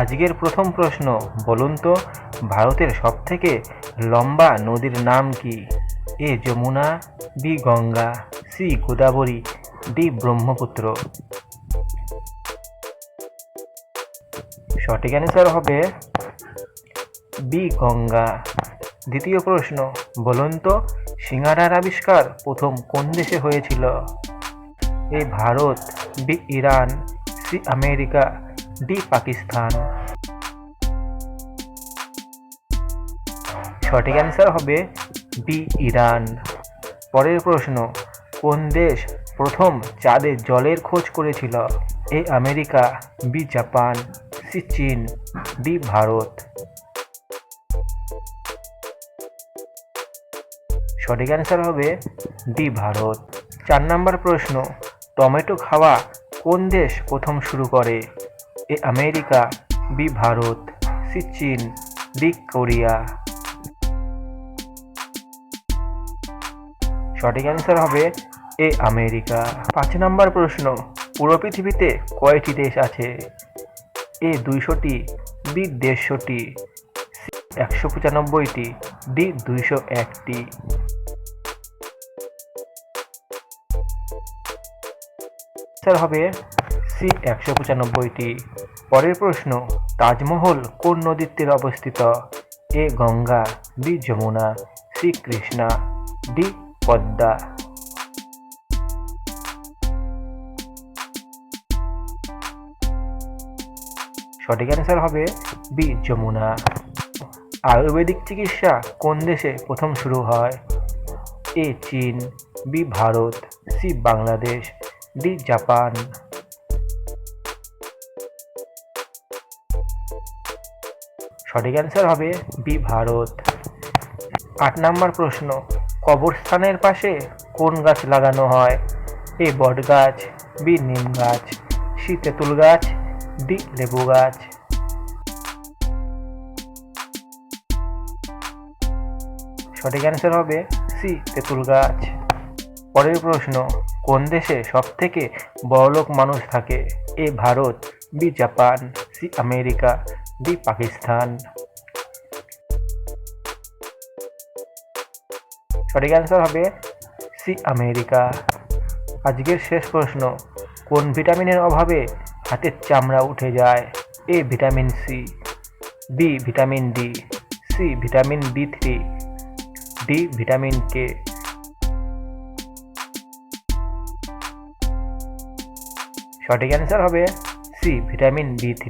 আজকের প্রথম প্রশ্ন, বলুন তো ভারতের সবথেকে লম্বা নদীর নাম কি? A Yamuna, B Ganga, C Godavari, D Brahmaputra. সঠিক অ্যান্সার হবে বি গঙ্গা। দ্বিতীয় প্রশ্ন, বলুন তো সিঙ্গারার আবিষ্কার প্রথম কোন দেশে হয়েছিল? A Bharat, B Iran, C America, D Pakistan. সঠিক অ্যান্সার হবে বি ইরান। পরের প্রশ্ন, কোন দেশ প্রথম চাঁদে জলের খোঁজ করেছিল? A America, B Japan, C চীন, ডি ভারত। সঠিক অ্যান্সার হবে ডি ভারত। 4 নম্বর প্রশ্ন, টমেটো খাওয়া কোন দেশ প্রথম শুরু করে? A America, B Bharat, C চীন, ডি কোরিয়া। সঠিক অ্যান্সার হবে এ আমেরিকা। 5 নম্বর প্রশ্ন, পুরো পৃথিবীতে কয়টি দেশ আছে? এ 200টি, বি 150টি, সি 195টি, ডি 201টি। অ্যান্সার হবে সি 195টি। পরের প্রশ্ন, তাজমহল কোন নদীর তীরে অবস্থিত? A Ganga, B Yamuna, C Krishna, D Padma. সঠিক অ্যান্সার হবে বি যমুনা। আয়ুর্বেদিক চিকিৎসা কোন দেশে প্রথম শুরু হয়? এ চীন, B Bharat, C Bangladesh, D Japan. সঠিক অ্যান্সার হবে বি ভারত। 8 নম্বর প্রশ্ন, কবরস্থানের পাশে কোন গাছ লাগানো হয়? এ বট গাছ, বি নিম গাছ, সি তেঁতুল গাছ, ডি লেবু গাছ। সঠিক অ্যান্সার হবে সি তেঁতুল গাছ। পরের প্রশ্ন, কোন দেশে সবথেকে বড়লোক মানুষ থাকে? A Bharat, B Japan, C America, D Pakistan. সঠিক অ্যান্সার হবে সি আমেরিকা। আজকের শেষ প্রশ্ন, কোন ভিটামিনের অভাবে হাতের চামড়া উঠে যায়? A vitamin C, B vitamin D, C vitamin B3, D vitamin K. সঠিক অ্যান্সার হবে সি ভিটামিন B3।